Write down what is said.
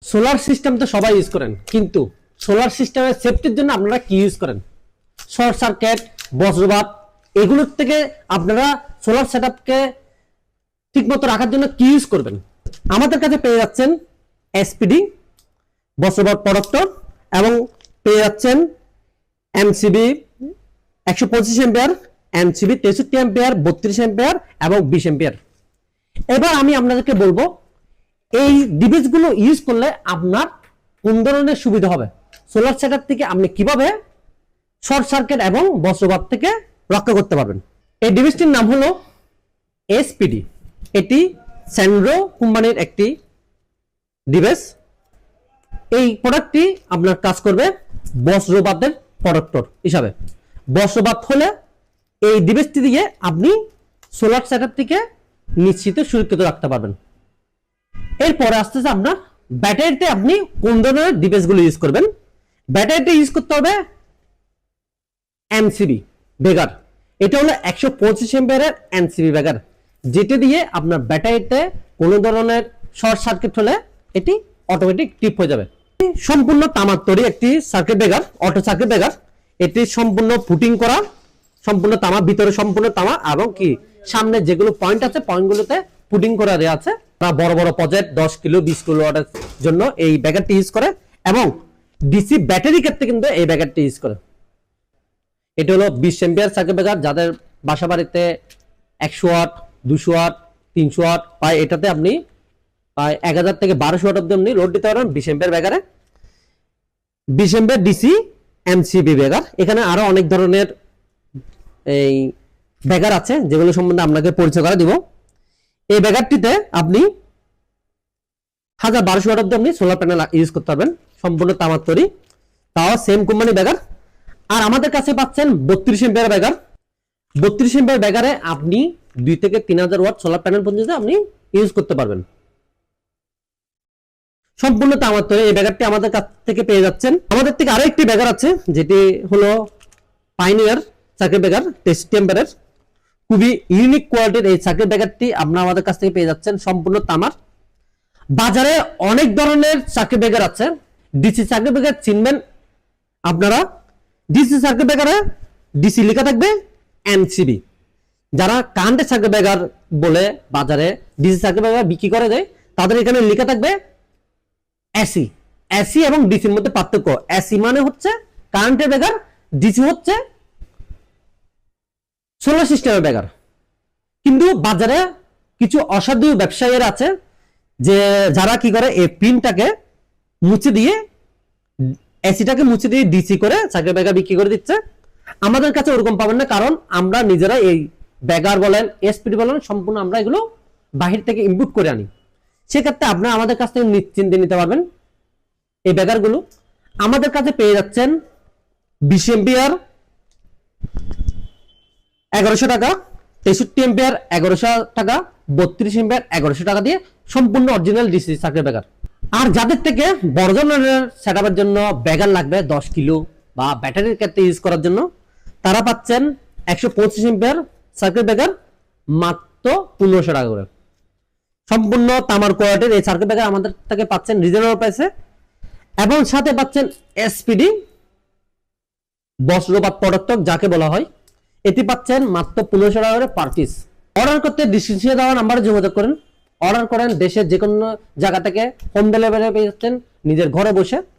Solar system তো সবাই use করেন, কিন্তু সোলার সিস্টেমের সেফটির জন্য আপনারা কি ইউজ করেন? শর্ট সার্কিট, বজ্রপাত, এগুলোর থেকে আপনারা সোলার সেটআপকে ঠিকমতো রাখার জন্য কি ইউজ করবেন? আমাদের কাছে পেয়ে যাচ্ছেন এসপিডি বজ্রপাত প্রোটেক্টর এবং পেয়ে যাচ্ছেন MCB 125 ampere, MCB 63 ampere, 32 ampere এবং 20 এম্পিয়ার। এবার আমি আপনাদেরকে বলবো এই ডিভাইসগুলো ইউজ করলে আপনার কোন ধরনের সুবিধা হবে, সোলার সেটআপ থেকে আপনি কিভাবে শর্ট সার্কিট এবং বজ্রপাত থেকে রক্ষা করতে পারবেন। এই ডিভাইসটির নাম হলো এসপিডি। এটি স্যান্ড্রো কোম্পানির একটি ডিভাইস। এই প্রোডাক্টটি আপনার কাজ করবে বজ্রপাতের প্রোটেক্টর হিসাবে। বজ্রপাত হলে এই ডিভাইসটি দিয়ে আপনি সোলার সেটআপ থেকে নিশ্চিত সুরক্ষিত রাখতে পারবেন। এরপরে আসতেছে আপনার ব্যাটারিতে আপনি কোন ধরনের ডিভাইসগুলো ইউজ করবেন। ব্যাটারিতে ইউজ করতে হবে এমসিবি বেগার। এটা হলো 125 এম্পিয়ারের এমসিবি বেগার, যেটা দিয়ে আপনার ব্যাটারিতে কোনো ধরনের শর্ট সার্কিট হলে এটি অটোমেটিক টিপ হয়ে যাবে। সম্পূর্ণ তামার তৈরি একটি circuit breaker, auto circuit breaker. এটি সম্পূর্ণ ফুটিং করা, সম্পূর্ণ তামা, ভিতরে সম্পূর্ণ তামা এবং কি সামনে যেগুলো পয়েন্ট আছে পয়েন্টগুলোতে ফুটিং করা দেওয়া আছে। তারা বড় বড় প্রজেক্ট 10 কিলো 20 কিলো ওয়াটের জন্য এই ব্যাটারিটি ইউজ করে এবং ডিসি ব্যাটারি ক্ষেত্রে কিন্তু এই ব্যাটারিটি ইউজ করে। এটা হলো 20 এম্পিয়ার সার্কিট ব্রেকার। যাদের বাসা বাড়িতে 100 ওয়াট, 200 ওয়াট, 300 ওয়াট পায়, এটাতে আপনি প্রায় 1000 থেকে 1200 ওয়াট অব্দি আপনি লোড দিতে পারবেন 20 এম্পিয়ার ব্রেকারে। 20 এম্পিয়ার ডিসি এমসিবি ব্রেকার। এখানে আরো অনেক ধরনের এই ব্রেকার আছে যেগুলো সম্বন্ধে আপনাকে পরিচয় করে দিব। এই ব্রেকারটিতে আপনি 1200 ওয়াট অব্দি আপনি সোলার প্যানেল ইউজ করতে পারবেন, সম্পূর্ণ তামার তৈরি, তাও সেম কোম্পানি ব্রেকার। আর আমাদের কাছে পাচ্ছেন 32 এম্পিয়ার ব্রেকার। 32 এম্পিয়ার ব্রেকারে আপনি 2 থেকে 3000 ওয়াট সোলার প্যানেল পর্যন্ত আপনি ইউজ করতে পারবেন, সম্পূর্ণ তামার তৈরি। এই ব্রেকারটি আমাদের কাছ থেকে পেয়ে যাচ্ছেন। আমাদের থেকে আরো একটি ব্রেকার আছে যেটি হলো পাইনিয়ার সার্কিট ব্রেকার 63 এম্পিয়ারের। খুবই ইউনিক কোয়ালিটির এই সার্কিট ব্রেকারটি আপনারা আমাদের কাছ থেকে পেয়ে যাচ্ছেন, সম্পূর্ণ তামার। বাজারে অনেক ধরনের সার্কিট ব্রেকার আছে। ডিসি সার্কিট ব্রেকার চিনবেন আপনারা। ডিসি সার্কিট ব্রেকারে ডিসি লেখা থাকবে এমসিবি। যারা কারেন্টের সার্কিট ব্রেকার বলে বাজারে ডিসি সার্কিট ব্রেকার বিক্রি করে দেয়, তাদের এখানে লেখা থাকবে এসি। এসি এবং ডিসির মধ্যে পার্থক্য, এসি মানে হচ্ছে কারেন্টের ব্রেকার, ডিসি হচ্ছে সোলার সিস্টেমের ব্রেকার। কিন্তু বাজারে কিছু অসাধু ব্যবসায়ীরা আছে যে যারা কি করে এই পিনটাকে মুছে দিয়ে, এসিটাকে মুছে দিয়ে ডিসি করে সার্কিট ব্রেকার বিক্রি করে দিচ্ছে। আমাদের কাছে ওরকম পাবেন না, কারণ আমরা নিজেরা এই ব্রেকার বলেন, এসপিডি বলেন, সম্পূর্ণ আমরা এগুলো বাহির থেকে ইনপুট করে আনি। সেক্ষেত্রে আপনারা আমাদের কাছ থেকে নিশ্চিন্তে নিতে পারবেন। এই ব্রেকারগুলো আমাদের কাছে পেয়ে যাচ্ছেন 20 এম্পিয়ার 1100 টাকা, 63 এম্পিয়ার 1100 টাকা, 32 এম্পিয়ার 1100 টাকা দিয়ে সম্পূর্ণ অরিজিনাল ডিসি সার্কিট ব্রেকার। আর যাদের থেকে বড় ধরনের সেটআপের জন্য ব্রেকার লাগবে 10 কিলো বা ব্যাটারির ক্ষেত্রে ইউজ করার জন্য, তারা পাচ্ছেন 125 এম্পিয়ার সার্কিট ব্রেকার মাত্র 1500 টাকা করে। সম্পূর্ণ তামার কোয়ালিটির এই সার্কিট ব্রেকার আমাদের থেকে পাচ্ছেন রিজনেবল প্রাইসে এবং সাথে পাচ্ছেন এসপিডি বজ্রপাত প্রোটেক্টর যাকে বলা হয়, এটি পাচ্ছেন মাত্র 1500 টাকা করে পার পিস। অর্ডার করতে ডিসক্রিপশনে দেওয়া নাম্বারে যোগাযোগ করেন, অর্ডার করেন। দেশের যে কোনো জায়গা থেকে হোম ডেলিভারি পেয়ে যাচ্ছেন নিজের ঘরে বসে।